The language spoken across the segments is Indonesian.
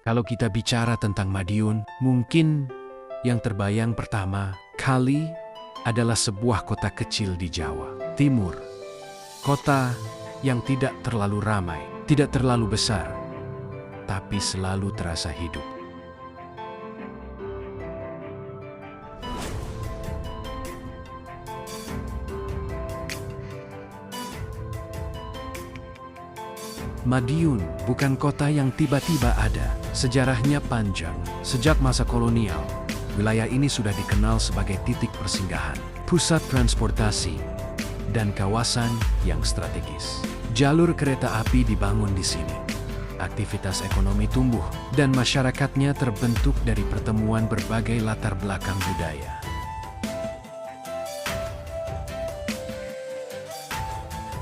Kalau kita bicara tentang Madiun, mungkin yang terbayang pertama kali adalah sebuah kota kecil di Jawa Timur. Kota yang tidak terlalu ramai, tidak terlalu besar, tapi selalu terasa hidup. Madiun bukan kota yang tiba-tiba ada. Sejarahnya panjang. Sejak masa kolonial, wilayah ini sudah dikenal sebagai titik persinggahan, pusat transportasi, dan kawasan yang strategis. Jalur kereta api dibangun di sini. Aktivitas ekonomi tumbuh, dan masyarakatnya terbentuk dari pertemuan berbagai latar belakang budaya.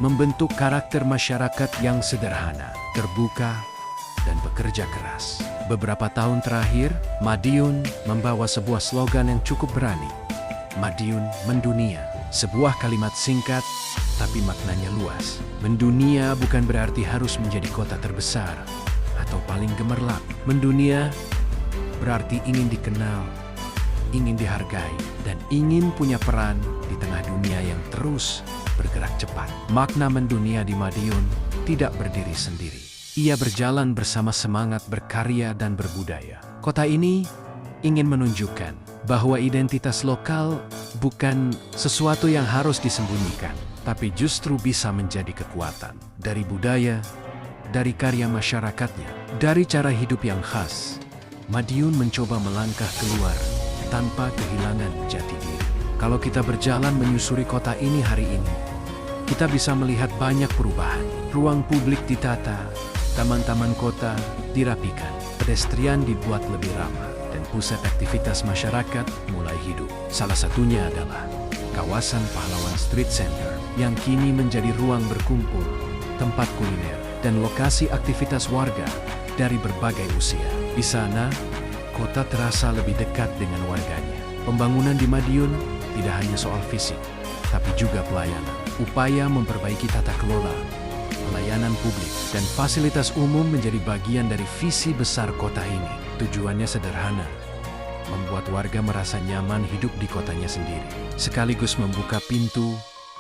Membentuk karakter masyarakat yang sederhana, terbuka, dan bekerja keras. Beberapa tahun terakhir, Madiun membawa sebuah slogan yang cukup berani. Madiun mendunia. Sebuah kalimat singkat, tapi maknanya luas. Mendunia bukan berarti harus menjadi kota terbesar atau paling gemerlap. Mendunia berarti ingin dikenal, ingin dihargai, dan ingin punya peran di tengah dunia yang terus bergerak cepat. Makna mendunia di Madiun tidak berdiri sendiri. Ia berjalan bersama semangat berkarya dan berbudaya. Kota ini ingin menunjukkan bahwa identitas lokal bukan sesuatu yang harus disembunyikan, tapi justru bisa menjadi kekuatan. Dari budaya, dari karya masyarakatnya, dari cara hidup yang khas, Madiun mencoba melangkah keluar tanpa kehilangan jati diri. Kalau kita berjalan menyusuri kota ini hari ini, kita bisa melihat banyak perubahan. Ruang publik ditata, taman-taman kota dirapikan, pedestrian dibuat lebih ramah, dan pusat aktivitas masyarakat mulai hidup. Salah satunya adalah kawasan Pahlawan Street Center yang kini menjadi ruang berkumpul, tempat kuliner, dan lokasi aktivitas warga dari berbagai usia. Di sana, kota terasa lebih dekat dengan warganya. Pembangunan di Madiun tidak hanya soal fisik, tapi juga pelayanan. Upaya memperbaiki tata kelola, pelayanan publik, dan fasilitas umum menjadi bagian dari visi besar kota ini. Tujuannya sederhana, membuat warga merasa nyaman hidup di kotanya sendiri, sekaligus membuka pintu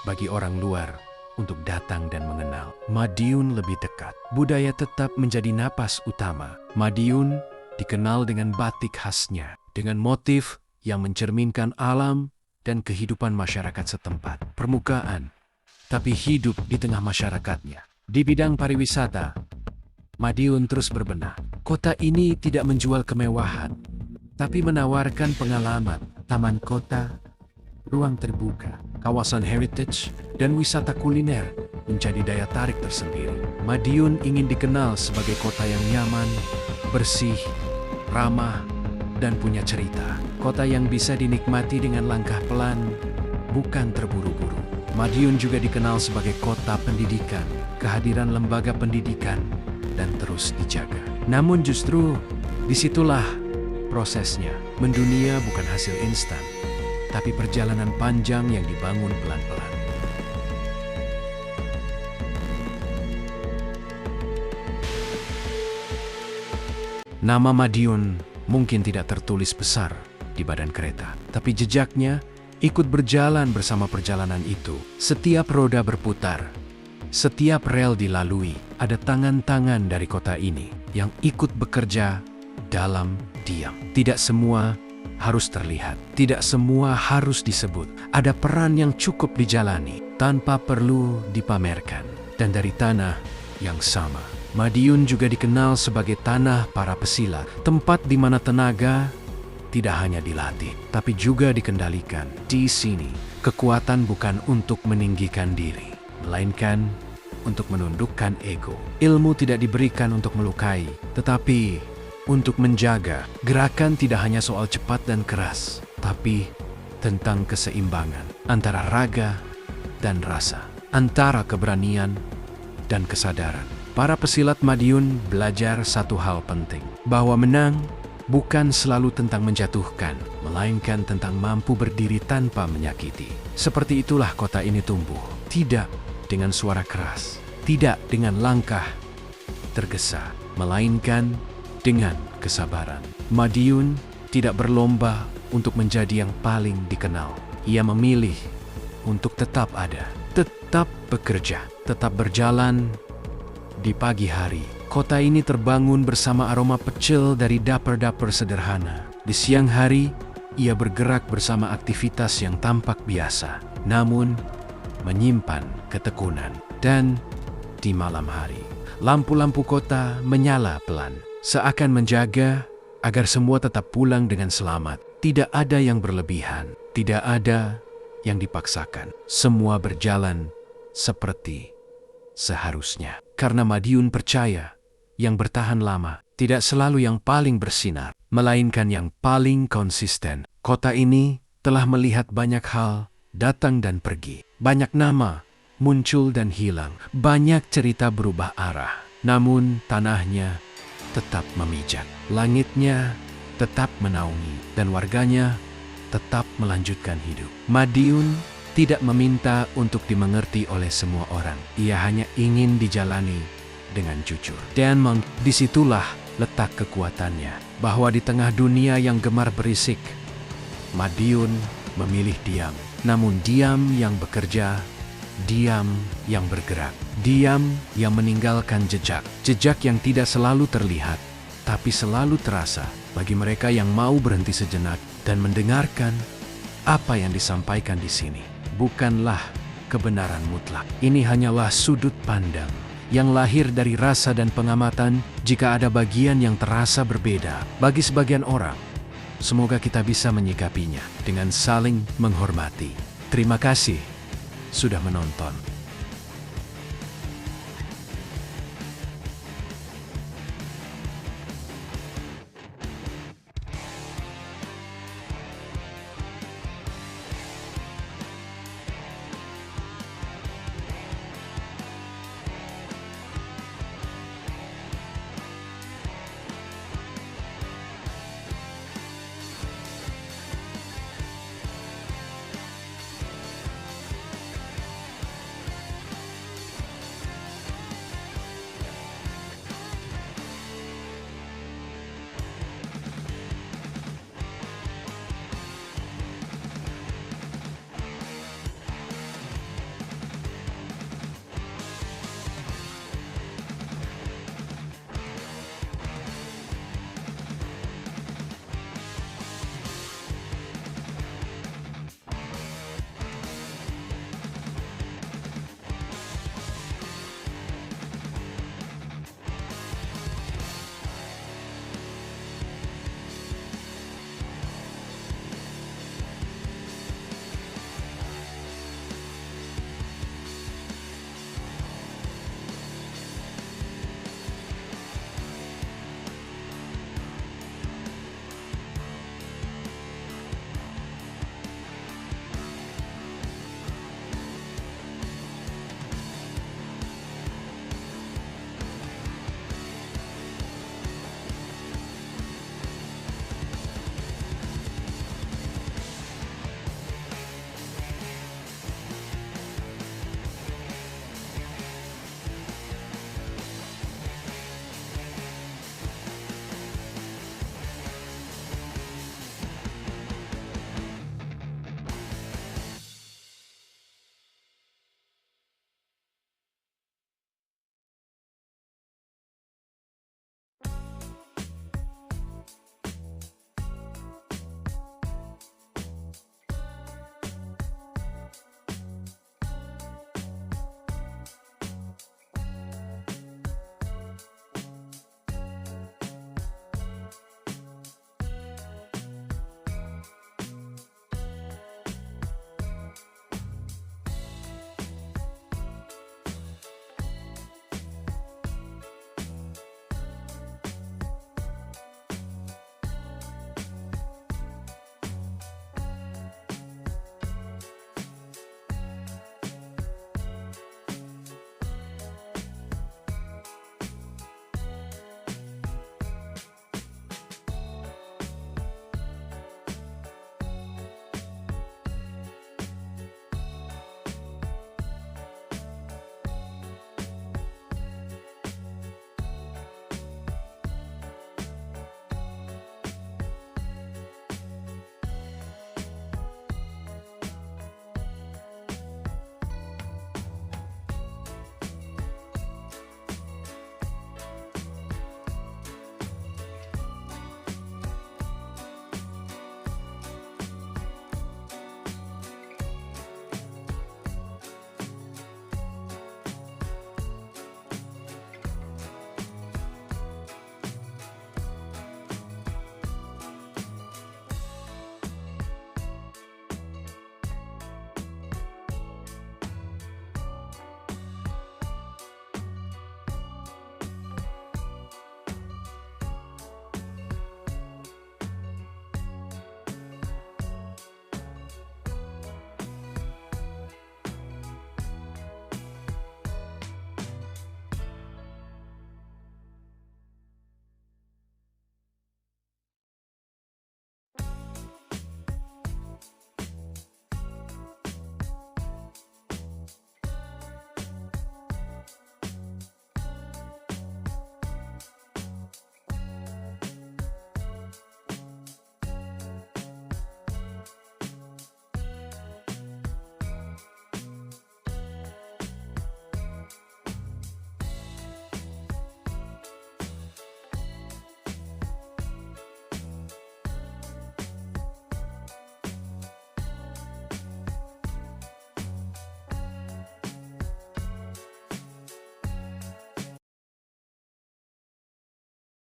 bagi orang luar untuk datang dan mengenal Madiun lebih dekat. Budaya tetap menjadi napas utama. Madiun dikenal dengan batik khasnya, dengan motif yang mencerminkan alam dan kehidupan masyarakat setempat. Permukaan, tapi hidup di tengah masyarakatnya. Di bidang pariwisata, Madiun terus berbenah. Kota ini tidak menjual kemewahan, tapi menawarkan pengalaman, taman kota, ruang terbuka, kawasan heritage, dan wisata kuliner menjadi daya tarik tersendiri. Madiun ingin dikenal sebagai kota yang nyaman, bersih, ramah, dan punya cerita. Kota yang bisa dinikmati dengan langkah pelan, bukan terburu-buru. Madiun juga dikenal sebagai kota pendidikan, kehadiran lembaga pendidikan, dan terus dijaga. Namun justru disitulah prosesnya. Mendunia bukan hasil instan, tapi perjalanan panjang yang dibangun pelan-pelan. Nama Madiun mungkin tidak tertulis besar di badan kereta, tapi jejaknya ikut berjalan bersama perjalanan itu. Setiap roda berputar, setiap rel dilalui, ada tangan-tangan dari kota ini yang ikut bekerja dalam diam. Tidak semua harus terlihat, tidak semua harus disebut. Ada peran yang cukup dijalani tanpa perlu dipamerkan. Dan dari tanah yang sama, Madiun juga dikenal sebagai tanah para pesilat, tempat di mana tenaga tidak hanya dilatih, tapi juga dikendalikan. Di sini, kekuatan bukan untuk meninggikan diri, melainkan untuk menundukkan ego. Ilmu tidak diberikan untuk melukai, tetapi untuk menjaga. Gerakan tidak hanya soal cepat dan keras, tapi tentang keseimbangan antara raga dan rasa, antara keberanian dan kesadaran. Para pesilat Madiun belajar satu hal penting, bahwa menang bukan selalu tentang menjatuhkan, melainkan tentang mampu berdiri tanpa menyakiti. Seperti itulah kota ini tumbuh, tidak dengan suara keras, tidak dengan langkah tergesa, melainkan dengan kesabaran. Madiun tidak berlomba untuk menjadi yang paling dikenal. Ia memilih untuk tetap ada, tetap bekerja, tetap berjalan. Di pagi hari, kota ini terbangun bersama aroma pecel dari dapur-dapur sederhana. Di siang hari, ia bergerak bersama aktivitas yang tampak biasa, namun menyimpan ketekunan. Dan di malam hari, lampu-lampu kota menyala pelan, seakan menjaga agar semua tetap pulang dengan selamat. Tidak ada yang berlebihan, tidak ada yang dipaksakan. Semua berjalan seperti seharusnya. Karena Madiun percaya, yang bertahan lama tidak selalu yang paling bersinar, melainkan yang paling konsisten. Kota ini telah melihat banyak hal datang dan pergi. Banyak nama muncul dan hilang. Banyak cerita berubah arah. Namun tanahnya tetap memijak. Langitnya tetap menaungi. Dan warganya tetap melanjutkan hidup. Madiun tidak meminta untuk dimengerti oleh semua orang. Ia hanya ingin dijalani dengan jujur. Dan disitulah letak kekuatannya. Bahwa di tengah dunia yang gemar berisik, Madiun memilih diam. Namun diam yang bekerja, diam yang bergerak, diam yang meninggalkan jejak. Jejak yang tidak selalu terlihat, tapi selalu terasa bagi mereka yang mau berhenti sejenak dan mendengarkan apa yang disampaikan di sini. Bukanlah kebenaran mutlak. Ini hanyalah sudut pandang yang lahir dari rasa dan pengamatan. Jika ada bagian yang terasa berbeda bagi sebagian orang, semoga kita bisa menyikapinya dengan saling menghormati. Terima kasih sudah menonton.